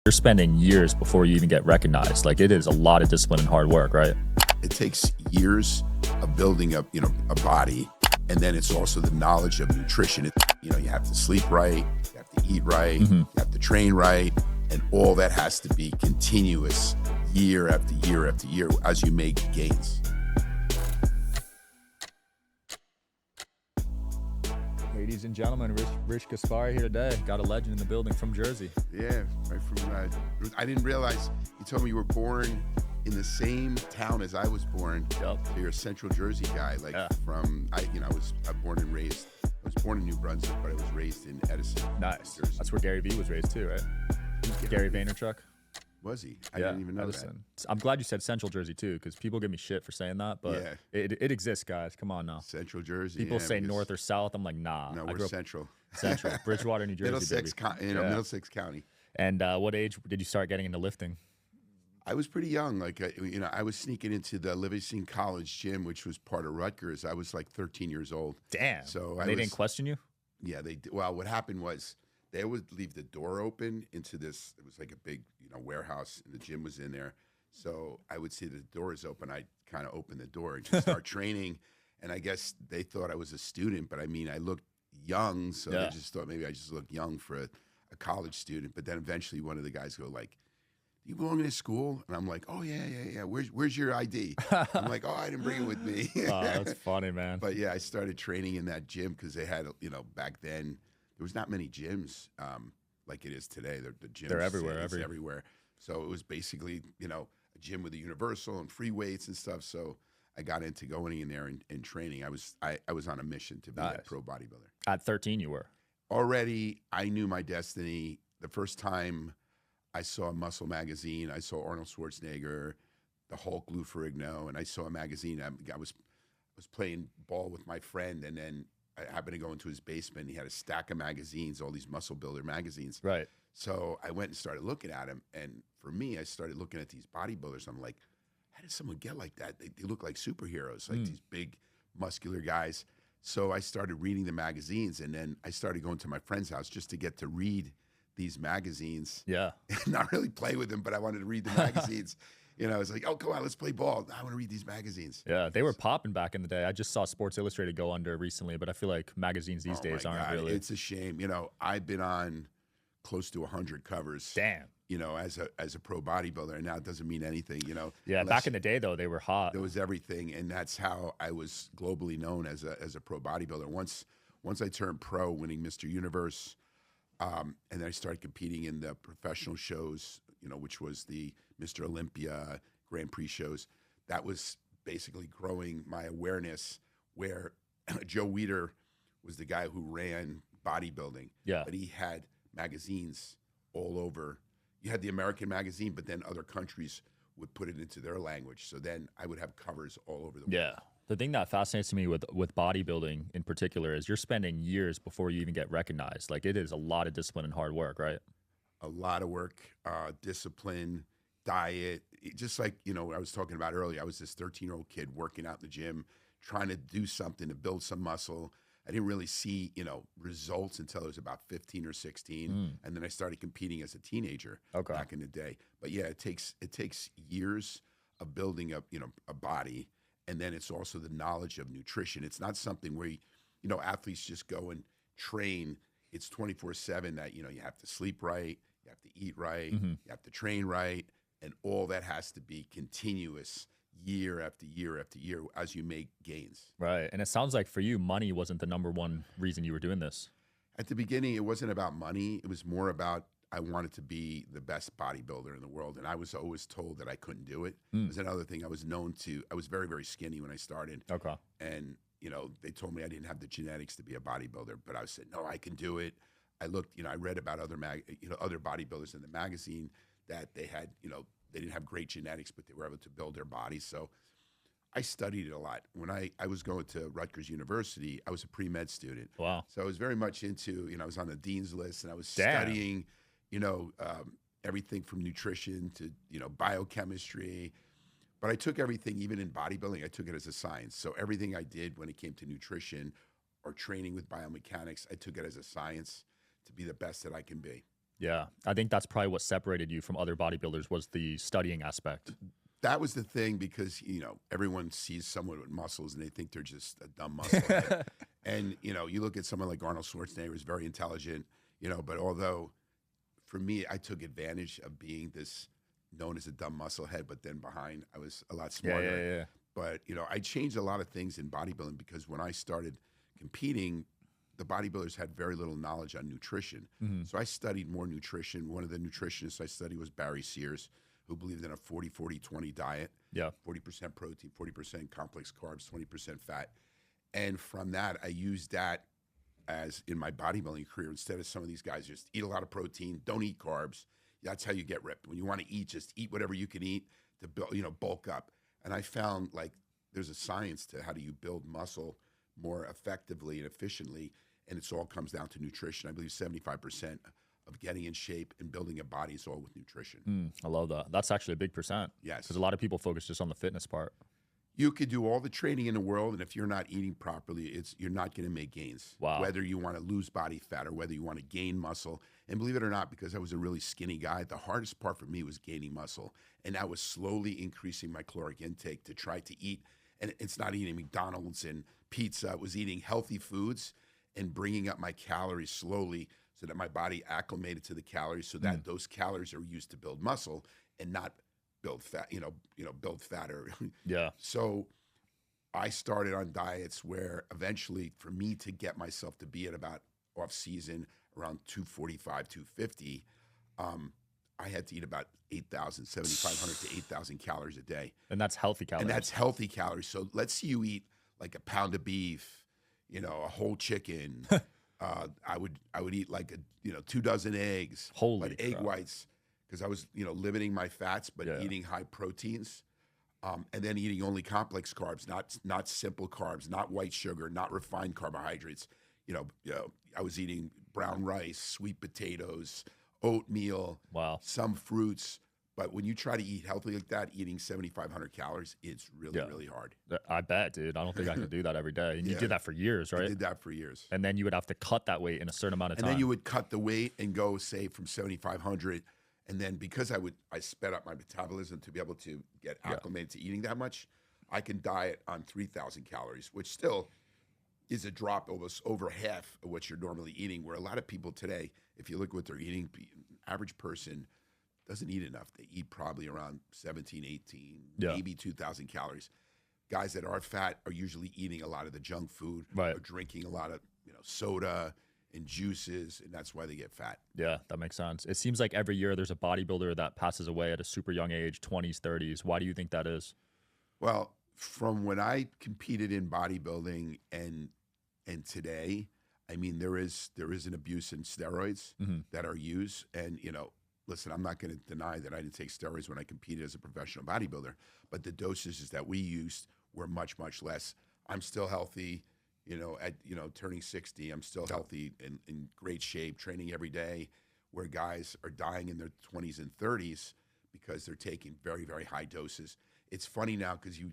You're spending years before you even get recognized. Like, it is a lot of discipline and hard work, right? It takes years of building up, a body. And then it's also the knowledge of nutrition. You have to sleep right, you have to eat right, you have to train right. And all that has to be continuous year after year after year as you make gains. Ladies and gentlemen, Rich Gaspari here today. Got a legend in the building from Jersey. Yeah, right from I didn't realize, you told me you were born in the same town as I was born. Yep. So you're a Central Jersey guy, I was born and raised. I was born in New Brunswick, but I was raised in Edison. Nice. That's where Gary Vee was raised too, right? Gary Vaynerchuk. Was he? I didn't even know Edison. That. I'm glad you said Central Jersey too, because people give me shit for saying that, but it exists, guys. Come on now. Central Jersey. People say North or South. I'm like, nah. No, we're Central. Central. Bridgewater, New Jersey, Middlesex County. And what age did you start getting into lifting? I was pretty young. I was sneaking into the Livingston College gym, which was part of Rutgers. I was like 13 years old. Damn. So they didn't question you? Yeah, they did. Well, what happened was they would leave the door open into this. It was like a big, warehouse, and the gym was in there. So I would see the door is open. I'd kind of open the door and just start training. And I guess they thought I was a student, but I looked young, so they just thought maybe I just looked young for a college student. But then eventually one of the guys go like, "You belong in this school?" And I'm like, "Oh yeah. Where's your ID?" I'm like, "Oh, I didn't bring it with me." Oh, that's funny, man. But yeah, I started training in that gym because they had, back then there was not many gyms like it is today. The gyms, they're everywhere, everywhere. So it was basically, a gym with a universal and free weights and stuff. So I got into going in there and training. I was on a mission to be a pro bodybuilder. At 13, you were already. I knew my destiny. The first time I saw a Muscle magazine, I saw Arnold Schwarzenegger, the Hulk, Lou Ferrigno, and I saw a magazine. I was playing ball with my friend, and then I happened to go into his basement. He had a stack of magazines, all these muscle builder magazines. right. So I went and started looking at him, and for me, I started looking at these bodybuilders. I'm like, how did someone get like that? They look like superheroes, like these big, muscular guys. So I started reading the magazines, and then I started going to my friend's house just to get to read these magazines. Yeah. Not really play with them, but I wanted to read the magazines. I was like, "Oh, come on, let's play ball. I want to read these magazines." Yeah, they were popping back in the day. I just saw Sports Illustrated go under recently, but I feel like magazines these days aren't really. It's a shame. I've been on close to 100 covers. Damn. As a pro bodybuilder, and now it doesn't mean anything. Yeah, back in the day though, they were hot. There was everything, and that's how I was globally known as a pro bodybuilder. Once I turned pro, winning Mr. Universe, and then I started competing in the professional shows, which was the Mr. Olympia Grand Prix shows. That was basically growing my awareness, where Joe Weider was the guy who ran bodybuilding. Yeah. But he had magazines all over. You had the American magazine, but then other countries would put it into their language. So then I would have covers all over the world. Yeah. The thing that fascinates me with bodybuilding in particular is you're spending years before you even get recognized. Like, it is a lot of discipline and hard work, right? A lot of work, discipline, diet. Just like, I was talking about earlier, I was this 13-year-old kid working out in the gym, trying to do something to build some muscle. I didn't really see, results until I was about 15 or 16. And then I started competing as a teenager back in the day. But yeah, it takes years of building up, a body. And then it's also the knowledge of nutrition. It's not something where, athletes just go and train. It's 24/7 that, you have to sleep right, you have to eat right, you have to train right. And all that has to be continuous year after year after year as you make gains. Right. And it sounds like for you, money wasn't the number one reason you were doing this. At the beginning, it wasn't about money. It was more about I wanted to be the best bodybuilder in the world. And I was always told that I couldn't do it. It was another thing I was very, very skinny when I started. Okay. And, they told me I didn't have the genetics to be a bodybuilder, but I said, no, I can do it. I looked, I read about other bodybuilders in the magazine that they had, they didn't have great genetics, but they were able to build their bodies. So I studied it a lot. When I was going to Rutgers University, I was a pre-med student. Wow. So I was very much into, I was on the dean's list, and I was studying, everything from nutrition to, biochemistry. But I took everything, even in bodybuilding, I took it as a science. So everything I did when it came to nutrition or training with biomechanics, I took it as a science to be the best that I can be. Yeah, I think that's probably what separated you from other bodybuilders was the studying aspect. That was the thing because, everyone sees someone with muscles and they think they're just a dumb musclehead. And, you look at someone like Arnold Schwarzenegger, who's very intelligent, but although for me, I took advantage of being this known as a dumb musclehead, but then behind I was a lot smarter. Yeah. But, I changed a lot of things in bodybuilding because when I started competing, the bodybuilders had very little knowledge on nutrition. So I studied more nutrition. One of the nutritionists I studied was Barry Sears, who believed in a 40-40-20 diet. Yeah. 40% protein, 40% complex carbs, 20% fat. And from that, I used that as in my bodybuilding career. Instead of some of these guys just eat a lot of protein, don't eat carbs. That's how you get ripped. When you want to eat, just eat whatever you can eat to build, bulk up. And I found like there's a science to how do you build muscle more effectively and efficiently, and it all comes down to nutrition. I believe 75% of getting in shape and building a body is all with nutrition. I love that. That's actually a big percent. Yes. Because a lot of people focus just on the fitness part. You could do all the training in the world, and if you're not eating properly, you're not going to make gains. Wow. Whether you want to lose body fat or whether you want to gain muscle. And believe it or not, because I was a really skinny guy, the hardest part for me was gaining muscle. And that was slowly increasing my caloric intake to try to eat. And it's not eating McDonald's and pizza. It was eating healthy foods and bringing up my calories slowly so that my body acclimated to the calories so that those calories are used to build muscle and not build fat, build fat. Yeah. So I started on diets where eventually for me to get myself to be at about off season around 245, 250, I had to eat about 8,000, 7,500 to 8,000 calories a day. And that's healthy calories. And that's healthy calories. So let's say you eat like a pound of beef, a whole chicken. I would eat like 2 dozen eggs, Holy but egg crap. whites, because I was limiting my fats, but eating high proteins, and then eating only complex carbs, not simple carbs, not white sugar, not refined carbohydrates. I was eating brown rice, sweet potatoes, oatmeal, Wow. some fruits. But when you try to eat healthy like that, eating 7,500 calories, it's really, really hard. I bet, dude. I don't think I could do that every day. And you Yeah. did that for years, I right? did that for years. And then you would have to cut that weight in a certain amount of And time. then you would cut the weight and go, say, from 7,500. And then because I sped up my metabolism to be able to get acclimated to eating that much, I can diet on 3,000 calories, which still is a drop almost over half of what you're normally eating, where a lot of people today, if you look at what they're eating, average person doesn't eat enough. They eat probably around 17, 18, maybe 2,000 calories. Guys that are fat are usually eating a lot of the junk food or drinking a lot of soda and juices, and that's why they get fat. Yeah, that makes sense. It seems like every year there's a bodybuilder that passes away at a super young age, 20s, 30s. Why do you think that is? Well, from when I competed in bodybuilding and today, I mean, there is an abuse in steroids that are used. And, listen, I'm not going to deny that I didn't take steroids when I competed as a professional bodybuilder, but the dosages that we used were much, much less. I'm still healthy, turning 60, I'm still healthy and in great shape, training every day, where guys are dying in their 20s and 30s because they're taking very, very high doses. It's funny now because you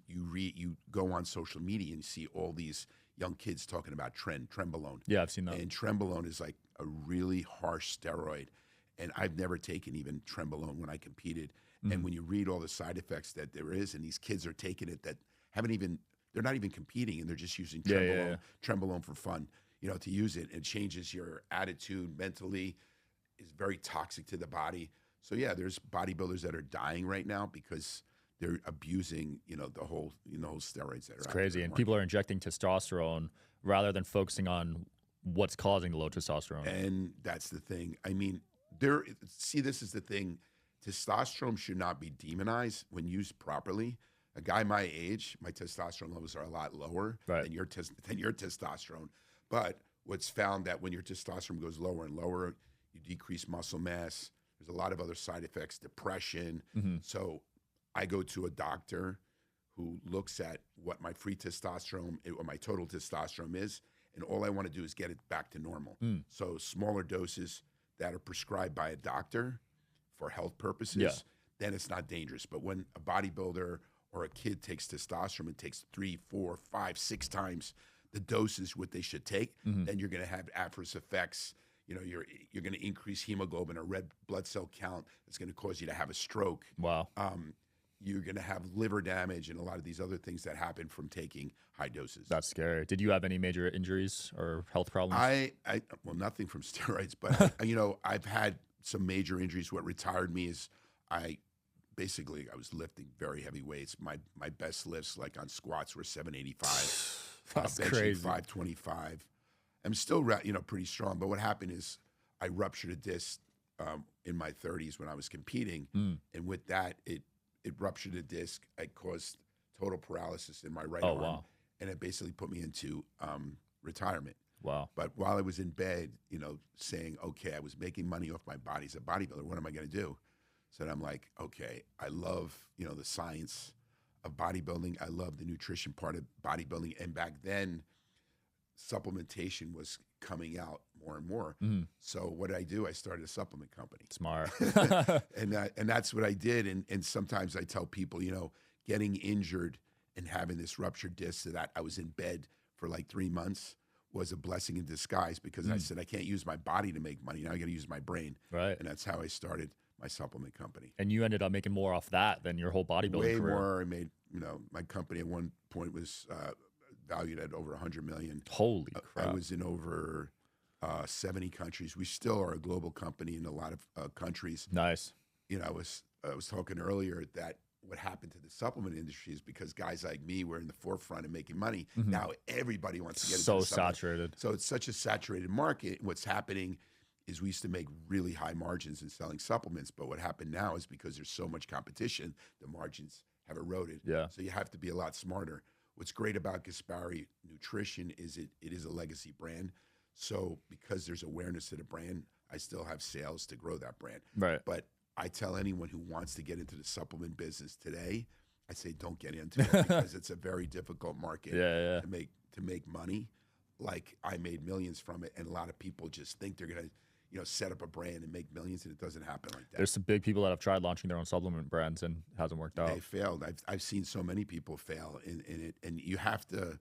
go on social media and you see all these young kids talking about trenbolone. Yeah, I've seen that. And trenbolone is like a really harsh steroid. And I've never taken even trenbolone when I competed. And when you read all the side effects that there is, and these kids are taking it that they're not even competing, and they're just using trenbolone for fun, to use it. It changes your attitude mentally, is very toxic to the body. So yeah, there's bodybuilders that are dying right now because they're abusing, the whole steroids that are It's out crazy. there. And people are injecting testosterone rather than focusing on what's causing the low testosterone. And that's the thing. I mean, this is the thing. Testosterone should not be demonized when used properly. A guy my age, my testosterone levels are a lot lower than your testosterone. But what's found that when your testosterone goes lower and lower, you decrease muscle mass. There's a lot of other side effects, depression. So I go to a doctor who looks at what my free testosterone, what my total testosterone is, and all I want to do is get it back to normal. So smaller doses that are prescribed by a doctor for health purposes, then it's not dangerous. But when a bodybuilder or a kid takes testosterone and takes 3, 4, 5, 6 times the doses what they should take, then you're going to have adverse effects, you know, you're going to increase hemoglobin or red blood cell count. That's going to cause you to have a stroke. Wow. You're going to have liver damage and a lot of these other things that happen from taking high doses. That's scary. Did you have any major injuries or health problems? Well, nothing from steroids, but you know, I've had some major injuries. What retired me is I was lifting very heavy weights. My best lifts, like on squats, were 785. That's benching crazy. 525. I'm still, you know, pretty strong. But what happened is I ruptured a disc in my 30s when I was competing, and with that, it ruptured a disc. It caused total paralysis in my right arm, wow. and it basically put me into retirement. Wow. But while I was in bed, you know, saying, okay, I was making money off my body as a bodybuilder. What am I going to do? So then I'm like, okay, I love, you know, the science of bodybuilding. I love the nutrition part of bodybuilding. And back then, supplementation was coming out more and more. So what did I do? I started a supplement company. Smart. and that's what I did. And sometimes I tell people, you know, getting injured and having this ruptured disc so that I was in bed for like 3 months was a blessing in disguise, because I said, I can't use my body to make money. Now I got to use my brain. Right. And that's how I started my supplement company. And you ended up making more off that than your whole bodybuilding Way career. more. I made, you know, my company at one point was valued at over 100 million. Holy crap. I was in over 70 countries. We still are a global company in a lot of countries. Nice. You know, I was talking earlier that what happened to the supplement industry is because guys like me were in the forefront of making money. Now everybody wants to get into the supplement. Saturated. So it's such a saturated market. What's happening is we used to make really high margins in selling supplements, but what happened now is because there's so much competition, the margins have eroded. Yeah. So you have to be a lot smarter. What's great about Gaspari Nutrition is it is a legacy brand. So because there's awareness to the brand, I still have sales to grow that brand. Right. But I tell anyone who wants to get into the supplement business today, I say don't get into it, because it's a very difficult market to make money. Like, I made millions from it, and a lot of people just think they're gonna, you know, set up a brand and make millions, and it doesn't happen like that. There's some big people that have tried launching their own supplement brands and it hasn't worked out. They failed. I've seen so many people fail in it, and you have to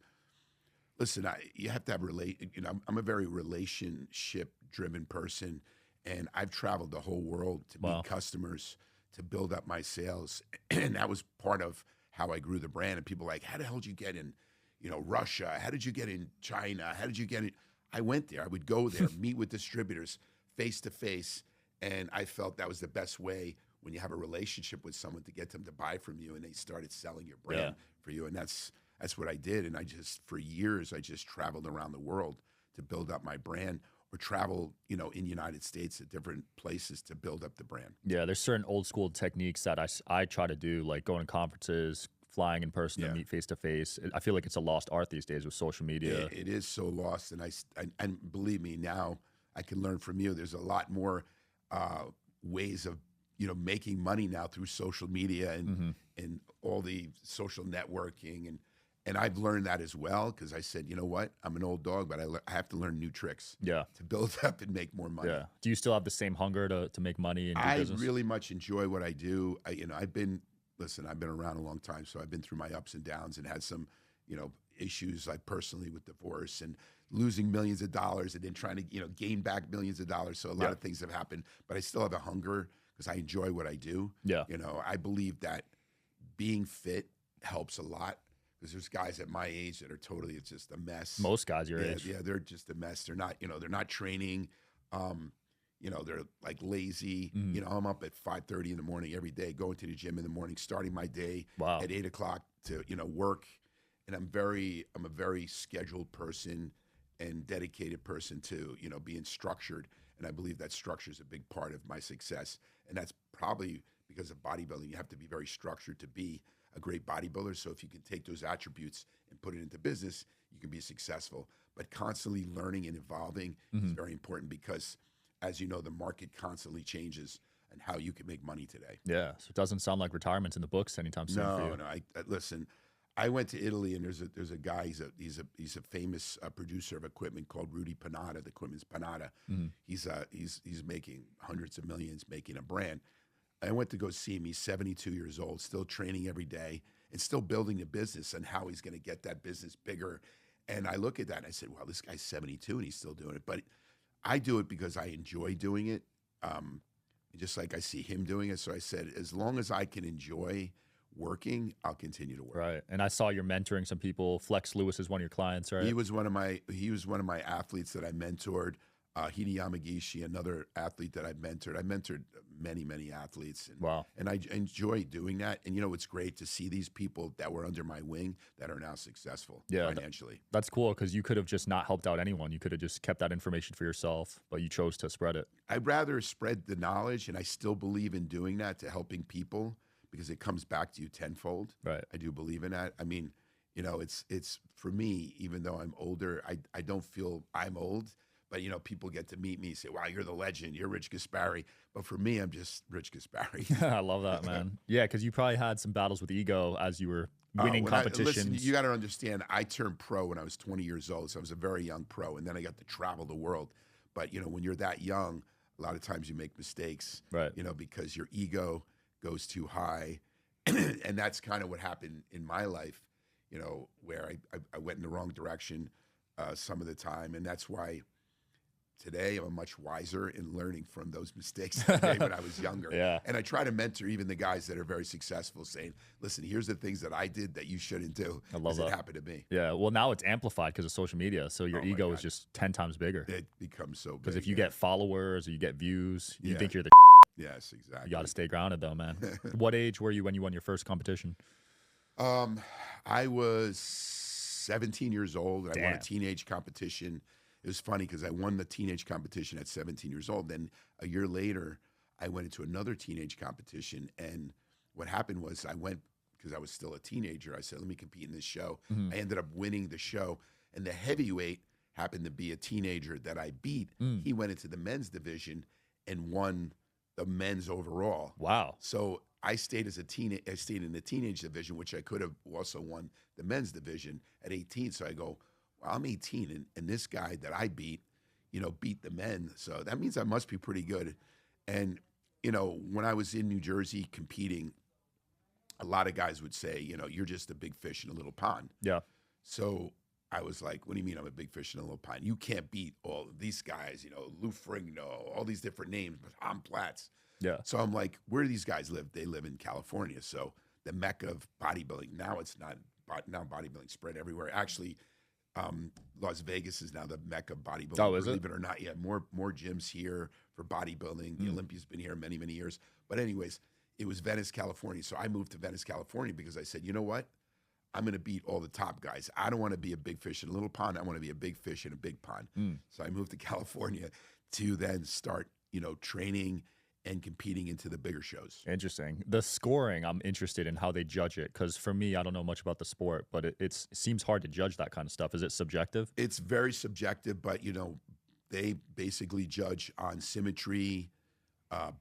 listen. You have to have You know, I'm a very relationship driven person, and I've traveled the whole world to meet customers, to build up my sales, and that was part of how I grew the brand. And people are like, how the hell did you get in, you know, Russia? How did you get in China? How did you get in? I went there. I would go there, meet with distributors face to face, and I felt that was the best way when you have a relationship with someone to get them to buy from you, and they started selling your brand for you. And that's what I did. And for years, I just traveled around the world to build up my brand, or travel, you know, in the United States at different places to build up the brand. Yeah, there's certain old school techniques that I try to do, like going to conferences, flying in person to meet face to face. I feel like it's a lost art these days with social media. It is so lost, and believe me, now I can learn from you. There's a lot more ways of, you know, making money now through social media and all the social networking, and I've learned that as well, because I said, you know what, I'm an old dog, but I have to learn new tricks to build up and make more money. Yeah. Do you still have the same hunger to make money and do I business? really much enjoy what I do. You know, I've been around a long time, so I've been through my ups and downs and had some, you know, issues, like personally with divorce and losing millions of dollars and then trying to, you know, gain back millions of dollars. So a lot of things have happened, but I still have a hunger because I enjoy what I do. Yeah. You know, I believe that being fit helps a lot, because there's guys at my age that are totally, it's just a mess. Most guys your age. Yeah, they're just a mess. They're not, you know, they're not training. You know, they're like lazy. You know, I'm up at 5:30 in the morning every day, going to the gym in the morning, starting my day at 8 o'clock to, you know, work. And I'm a very scheduled person and dedicated person to, you know, being structured. And I believe that structure is a big part of my success. And that's probably because of bodybuilding. You have to be very structured to be a great bodybuilder. So if you can take those attributes and put it into business, you can be successful. But constantly learning and evolving is very important, because, as you know, the market constantly changes and how you can make money today. Yeah, so it doesn't sound like retirement's in the books anytime soon for you. No. Listen, I went to Italy, and there's a guy. He's a famous producer of equipment called Rudy Panada. The equipment's Panada. He's making hundreds of millions, making a brand. I went to go see him. He's 72 years old, still training every day, and still building a business and how he's going to get that business bigger. And I look at that and I said, well, this guy's 72 and he's still doing it. But I do it because I enjoy doing it. Just like I see him doing it. So I said, as long as I can enjoy working, I'll continue to work. Right. And I saw you're mentoring some people. Flex Lewis is one of your clients, right? He was one of my athletes that I mentored. Hidi Yamagishi, another athlete that I mentored. I mentored many athletes. And, wow. And I enjoy doing that. And, it's great to see these people that were under my wing that are now successful financially. That's cool, because you could have just not helped out anyone. You could have just kept that information for yourself, but you chose to spread it. I'd rather spread the knowledge, and I still believe in doing that, to helping people, because it comes back to you tenfold. Right. I do believe in that. I mean, it's for me, even though I'm older, I don't feel I'm old. But, people get to meet me, say, wow, you're the legend. You're Rich Gaspari. But for me, I'm just Rich Gaspari. I love that, man. Yeah, because you probably had some battles with ego as you were winning competitions. Listen, you got to understand, I turned pro when I was 20 years old. So I was a very young pro. And then I got to travel the world. But, when you're that young, a lot of times you make mistakes, right? Because your ego goes too high. And that's kind of what happened in my life, where I went in the wrong direction some of the time. And that's why today I'm much wiser in learning from those mistakes I made when I was younger. Yeah. And I try to mentor even the guys that are very successful, saying, listen, here's the things that I did that you shouldn't do. I love that. It happened to me. Yeah. Well, now it's amplified because of social media. So your ego is just 10 times bigger. It becomes so big. Because if you get followers or you get views, you think you're the Yes, exactly. You got to stay grounded though, man. What age were you when you won your first competition? I was 17 years old. And I won a teenage competition. It was funny because I won the teenage competition at 17 years old. Then a year later, I went into another teenage competition. And what happened was I went, because I was still a teenager, I said, let me compete in this show. I ended up winning the show. And the heavyweight happened to be a teenager that I beat. He went into the men's division and won the men's overall. Wow. So I stayed as I stayed in the teenage division, which I could have also won the men's division at 18. So I go, well, I'm 18, and this guy that I beat, beat the men. So that means I must be pretty good. And, when I was in New Jersey competing, a lot of guys would say, you're just a big fish in a little pond. Yeah. So I was like, what do you mean I'm a big fish in a little pond? You can't beat all of these guys, Lou Ferrigno, all these different names, but I'm Platts. Yeah. So I'm like, where do these guys live? They live in California. So the mecca of bodybuilding. Now it's not. Now bodybuilding spread everywhere. Actually, Las Vegas is now the mecca of bodybuilding. Oh, is believe it or not? Yeah, more gyms here for bodybuilding. The Olympia's been here many years. But anyways, it was Venice, California. So I moved to Venice, California because I said, you know what? I'm going to beat all the top guys. I don't want to be a big fish in a little pond. I want to be a big fish in a big pond. So I moved to California to then start, training and competing into the bigger shows. Interesting. The scoring, I'm interested in how they judge it, because for me, I don't know much about the sport, but it seems hard to judge that kind of stuff. Is it subjective? It's very subjective, but they basically judge on symmetry,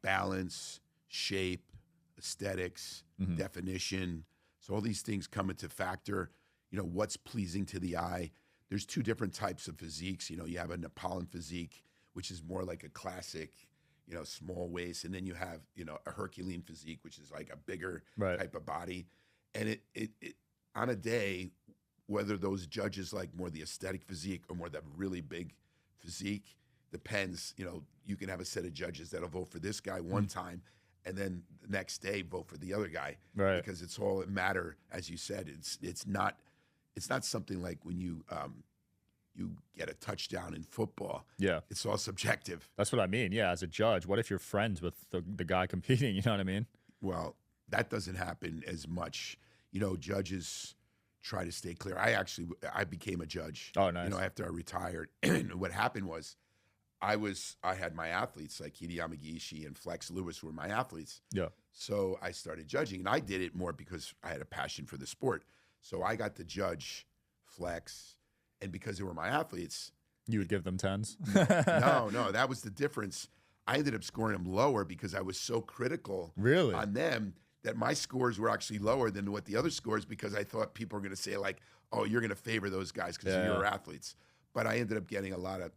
balance, shape, aesthetics, definition. So all these things come into factor. What's pleasing to the eye. There's two different types of physiques. You have a Neapolitan physique, which is more like a classic, small waist, and then you have, a Herculean physique, which is like a bigger type of body. And it on a day, whether those judges like more the aesthetic physique or more that really big physique, depends. You can have a set of judges that'll vote for this guy one time, and then the next day vote for the other guy, because it's all a matter, as you said. It's not something like when you get a touchdown in football. Yeah. It's all subjective. That's what I mean. Yeah, as a judge, what if you're friends with the guy competing? You know what I mean? Well, that doesn't happen as much. Judges try to stay clear. I became a judge. Oh, nice. After I retired. And what happened was I had my athletes, like Hidi Yamagishi and Flex Lewis were my athletes. Yeah. So I started judging, and I did it more because I had a passion for the sport. So I got to judge Flex, and because they were my athletes, you would give them 10s? No, that was the difference. I ended up scoring them lower because I was so critical on them that my scores were actually lower than what the other scores, because I thought people were going to say like, oh, you're going to favor those guys because you're athletes. But I ended up getting a lot of,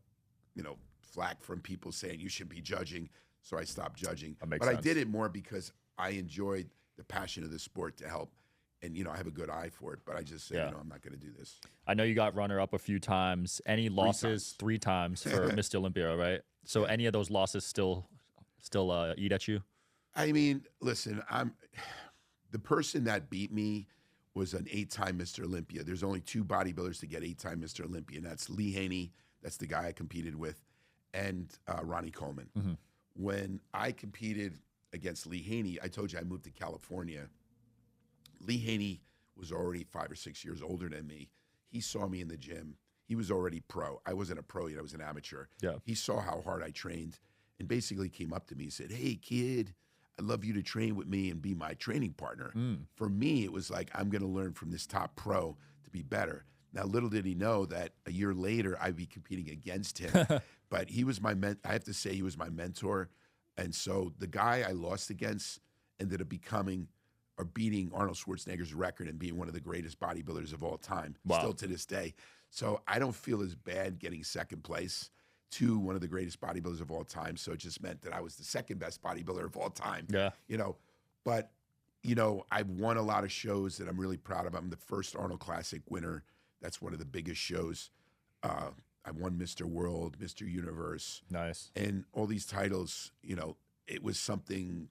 flack from people saying you should be judging. So I stopped judging. But I did it more because I enjoyed the passion of the sport to help and you know, I have a good eye for it, but I just say, you know, I'm not going to do this. I know you got runner up a few times. Any losses? 3 times for Mr. Olympia, right? So any of those losses still eat at you? I mean, listen, the person that beat me was an 8-time Mr. Olympia. There's only 2 bodybuilders to get 8-time Mr. Olympia, and that's Lee Haney, that's the guy I competed with, and Ronnie Coleman. When I competed against Lee Haney, I told you I moved to California. Lee Haney was already 5 or 6 years older than me. He saw me in the gym. He was already pro. I wasn't a pro yet. I was an amateur. Yeah. He saw how hard I trained and basically came up to me and said, "Hey, kid, I'd love you to train with me and be my training partner." For me, it was like, I'm going to learn from this top pro to be better. Now, little did he know that a year later, I'd be competing against him. But he was my I have to say, he was my mentor. And so the guy I lost against ended up becoming or beating Arnold Schwarzenegger's record and being one of the greatest bodybuilders of all time, still to this day. So I don't feel as bad getting second place to one of the greatest bodybuilders of all time. So it just meant that I was the second best bodybuilder of all time. Yeah. You know, but, you know, I've won a lot of shows that I'm really proud of. I'm the first Arnold Classic winner. That's one of the biggest shows. I won Mr. World, Mr. Universe. Nice. And all these titles, you know, it was something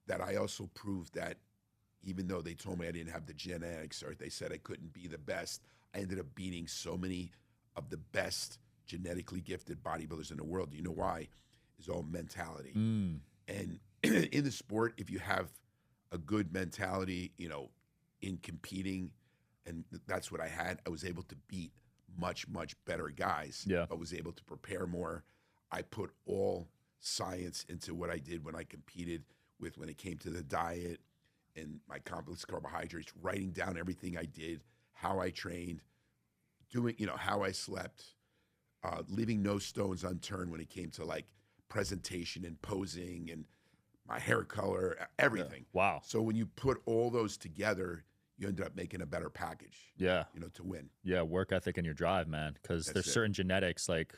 that I also proved that even though they told me I didn't have the genetics or they said I couldn't be the best, I ended up beating so many of the best genetically gifted bodybuilders in the world. You know why? It's all mentality. And in the sport, if you have a good mentality, you know, in competing, and that's what I had, I was able to beat much, much better guys. Yeah. I was able to prepare more. I put all science into what I did when I competed with, when it came to the diet and my complex carbohydrates, writing down everything I did, how I trained, doing, you know, how I slept, leaving no stones unturned when it came to like presentation and posing and my hair color, everything. Yeah. Wow. So when you put all those together, you ended up making a better package. Yeah. You know, to win. Yeah, work ethic and your drive, man. Because there's certain genetics, like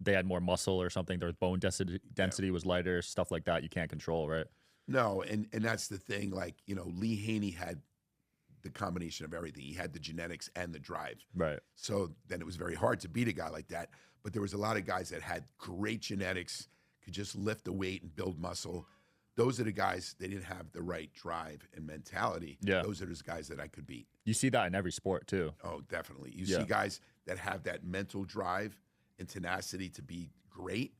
they had more muscle or something. Their bone density was lighter, stuff like that. You can't control, right? No, and that's the thing. Like, you know, Lee Haney had the combination of everything. He had the genetics and the drive. Right. So then it was very hard to beat a guy like that. But there was a lot of guys that had great genetics, could just lift the weight and build muscle. Those are the guys, they didn't have the right drive and mentality. Yeah. Those are those guys that I could beat. You see that in every sport too. Oh, definitely. You see guys that have that mental drive and tenacity to be great,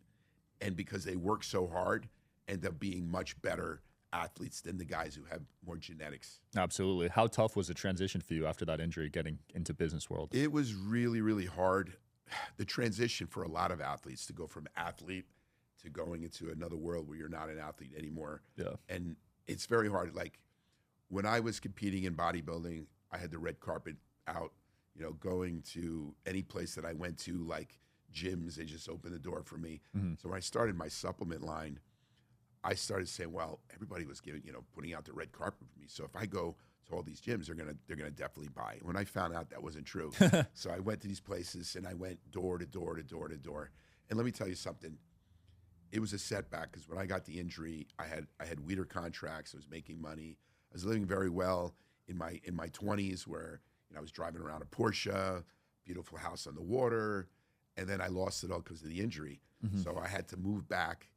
and because they work so hard, end up being much better athletes than the guys who have more genetics. Absolutely. How tough was the transition for you after that injury, getting into business world? It was really, really hard. The transition for a lot of athletes to go from athlete to going into another world where you're not an athlete anymore. Yeah. And it's very hard. Like when I was competing in bodybuilding, I had the red carpet out, you know, going to any place that I went to, like gyms, they just opened the door for me. So when I started my supplement line, I started saying, well, everybody was giving, you know, putting out the red carpet for me. So if I go to all these gyms, they're gonna definitely buy. When I found out that wasn't true, so I went to these places and I went door to door to door to door. And let me tell you something. It was a setback because when I got the injury, I had weeder contracts. I was making money. I was living very well in my 20s, where, you know, I was driving around a Porsche, beautiful house on the water, and then I lost it all because of the injury. So I had to move back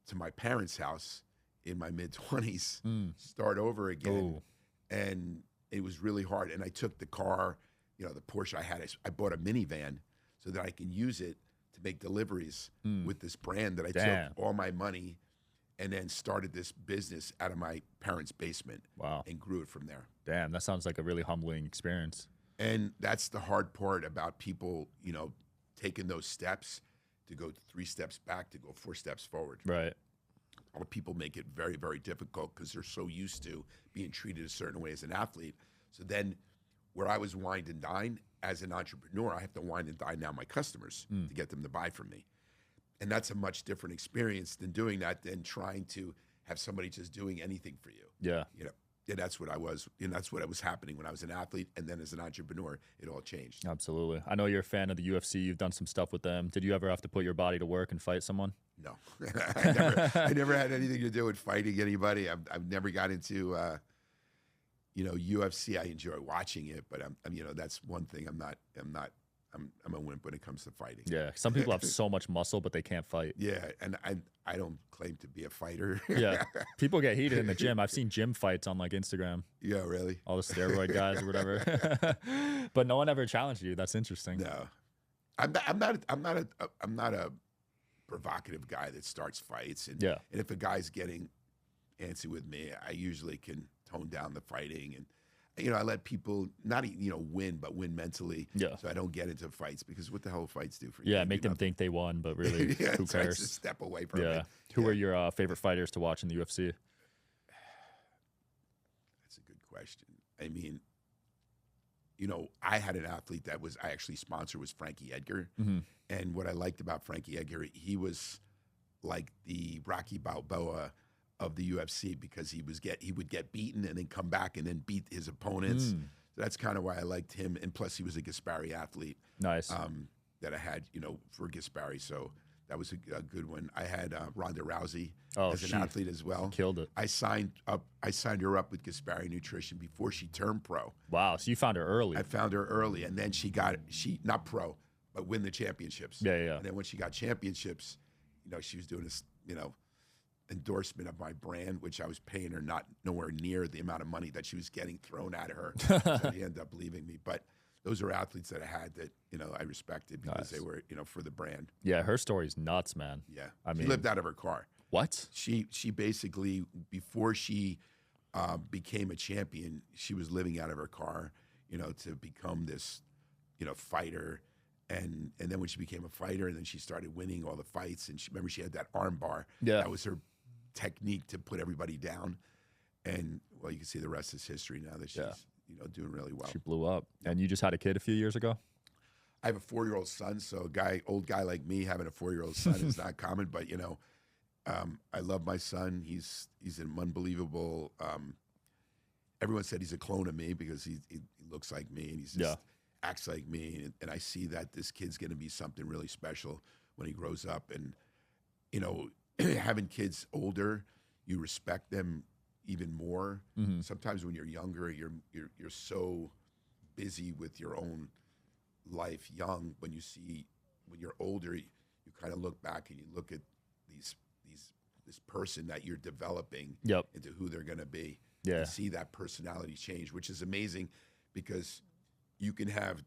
to my parents' house in my mid-20s, start over again. And it was really hard. And I took the car, you know, the Porsche I had, I bought a minivan so that I can use it to make deliveries with this brand that I took all my money and then started this business out of my parents' basement. Wow. And grew it from there. Damn, that sounds like a really humbling experience. And that's the hard part about people, you know, taking those steps to go 3 steps back, to go 4 steps forward. Right. A lot of people make it very, very difficult because they're so used to being treated a certain way as an athlete. So then where I was wine and dine as an entrepreneur, I have to wine and dine now my customers to get them to buy from me. And that's a much different experience than doing that, than trying to have somebody just doing anything for you. Yeah. You know, and that's what I was, and that's what was happening when I was an athlete. And then as an entrepreneur, it all changed. Absolutely. I know you're a fan of the UFC. You've done some stuff with them. Did you ever have to put your body to work and fight someone? No, I never had anything to do with fighting anybody. I've never got into, you know, UFC, I enjoy watching it, but I'm you know, that's one thing I'm a wimp when it comes to fighting. Yeah, some people have so much muscle, but they can't fight. Yeah, and I don't claim to be a fighter. Yeah, people get heated in the gym. I've seen gym fights on like Instagram. Yeah, really? All the steroid guys or whatever. But no one ever challenged you. That's interesting. No, I'm not a provocative guy that starts fights. And, Yeah. and if a guy's getting antsy with me, I usually can tone down the fighting, and you know, I let people not win, but win mentally. Yeah. So I don't get into fights, because what the hell fights do for you? Yeah, make them think they won, but really, yeah, who cares? Just step away from it. Yeah. Who are your favorite fighters to watch in the UFC? That's a good question. I mean, you know, I had an athlete that I actually sponsored, was Frankie Edgar. Mm-hmm. And what I liked about Frankie Edgar, he was like the Rocky Balboa of the UFC, because he would get beaten and then come back and then beat his opponents. So that's kind of why I liked him. And plus, he was a Gaspari athlete. Nice. That I had, you know, for Gaspari. So that was a good one. I had Ronda Rousey as an athlete as well. Killed it. I signed her up with Gaspari Nutrition before she turned pro. Wow. So you found her early. I found her early, and then she not pro, but win the championships. Yeah, yeah. And then when she got championships, you know, she was doing this, you know, endorsement of my brand, which I was paying her nowhere near the amount of money that she was getting thrown at her. So he ended up leaving me. But those are athletes that I had that, you know, I respected because they were, you know, for the brand. Yeah, her story's nuts, man. Yeah. I mean, she lived out of her car. What? She basically, before she became a champion, she was living out of her car, you know, to become this, you know, fighter. And then when she became a fighter, and then she started winning all the fights, and remember she had that arm bar. Yeah. That was her technique to put everybody down. And well, you can see the rest is history now that she's, you know, doing really well. She blew up. And you just had a kid a few years ago? I have a 4-year-old son, so old guy like me having a 4-year-old son is not common. But you know, I love my son. He's an unbelievable. Everyone said he's a clone of me because he looks like me, and he's just acts like me. And I see that this kid's going to be something really special when he grows up. And you know, having kids older, you respect them even more. Mm-hmm. Sometimes when you're younger, you're so busy with your own life young. When you're older, you kind of look back and you look at this person that you're developing into who they're going to be. Yeah. And see that personality change, which is amazing, because you can have,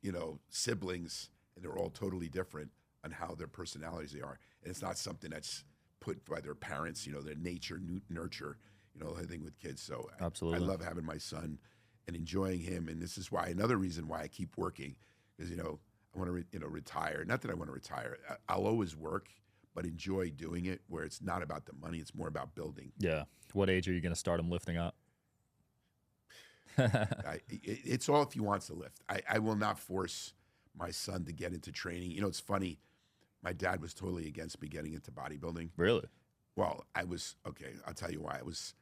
you know, siblings and they're all totally different on how their personalities they are. And it's not something that's put by their parents, you know, their nature, nurture, you know, the thing with kids. So absolutely. I love having my son and enjoying him. And this is why, another reason why I keep working, is, you know, I want to, retire. Not that I want to retire. I'll always work, but enjoy doing it, where it's not about the money. It's more about building. Yeah. What age are you going to start him lifting up? It's all if he wants to lift. I will not force my son to get into training. You know, it's funny. My dad was totally against me getting into bodybuilding. Really? Well, okay, I'll tell you why. I was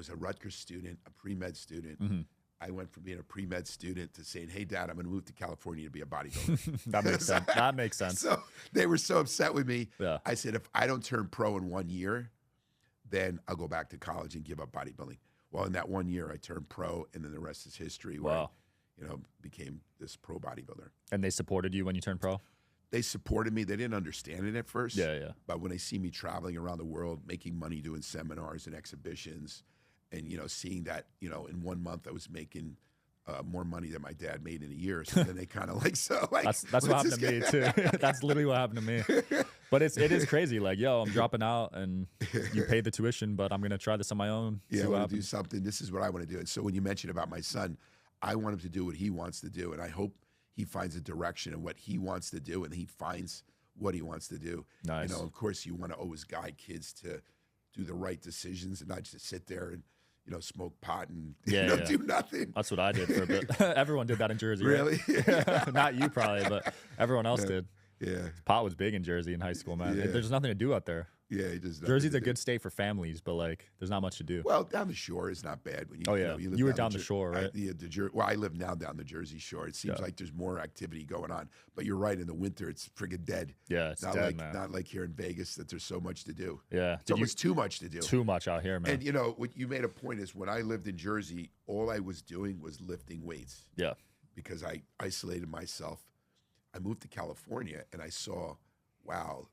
a Rutgers student, a pre-med student. Mm-hmm. I went from being a pre-med student to saying, hey, Dad, I'm going to move to California to be a bodybuilder. That makes sense. That makes sense. So they were so upset with me. Yeah. I said, if I don't turn pro in 1 year, then I'll go back to college and give up bodybuilding. Well, in that 1 year, I turned pro, and then the rest is history. Where Wow. I, became this pro bodybuilder. And they supported you when you turned pro? They supported me. They didn't understand it at first. Yeah, yeah. But when they see me traveling around the world, making money, doing seminars and exhibitions, and, seeing that, in 1 month I was making more money than my dad made in a year. So then they kind of that's what happened to me too. That's literally what happened to me. But it is crazy. Like, yo, I'm dropping out and you pay the tuition, but I'm going to try this on my own. Yeah, I want to do something. This is what I want to do. And so when you mentioned about my son, I want him to do what he wants to do. And I hope he finds a direction in what he wants to do, and he finds what he wants to do. Nice. Of course, you want to always guide kids to do the right decisions and not just sit there and, smoke pot and do nothing. That's what I did for a bit. Everyone did that in Jersey. Really? Right? Not you probably, but everyone else did. Yeah. Pot was big in Jersey in high school, man. Yeah. There's nothing to do out there. Yeah, it does. Jersey's a good state for families, but like, there's not much to do. Well, down the shore is not bad. When you, oh yeah, live you were down the shore, right? Well, I live now down the Jersey Shore. It seems like there's more activity going on. But you're right. In the winter, it's friggin' dead. Yeah, it's not dead, like man. not like here in Vegas that there's so much to do. Yeah, it's almost too much to do. Too much out here, man. And what you made a point is when I lived in Jersey, all I was doing was lifting weights. Yeah, because I isolated myself. I moved to California and I saw, wow,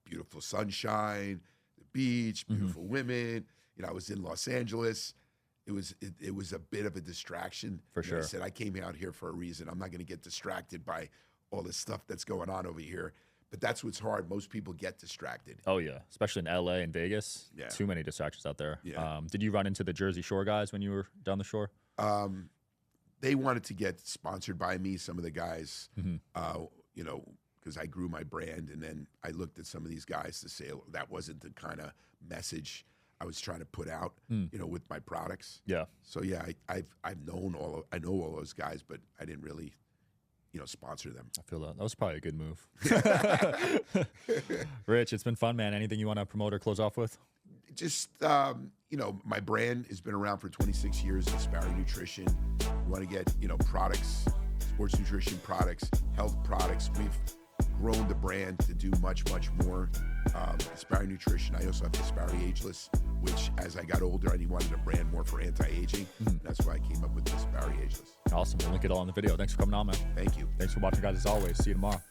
beautiful sunshine, the beach, beautiful women. I was in Los Angeles. It was a bit of a distraction. For sure. I said, I came out here for a reason. I'm not going to get distracted by all this stuff that's going on over here. But that's what's hard. Most people get distracted. Oh, yeah. Especially in LA and Vegas. Yeah. Too many distractions out there. Yeah. Did you run into the Jersey Shore guys when you were down the shore? They wanted to get sponsored by me, some of the guys, because I grew my brand. And then I looked at some of these guys to say that wasn't the kind of message I was trying to put out, with my products. Yeah. So yeah, I know all those guys, but I didn't really, sponsor them. I feel that was probably a good move. Rich, it's been fun, man. Anything you want to promote or close off with? Just my brand has been around for 26 years. Gaspari Nutrition. You want to get products, sports nutrition products, health products. We've grown the brand to do much more. Gaspari Nutrition. I also have Gaspari Ageless, which as I got older, I wanted a brand more for anti-aging. That's why I came up with Gaspari Ageless. Awesome. We'll link it all in the video. Thanks for coming on, man. Thank you. Thanks for watching, guys, as always. See you tomorrow.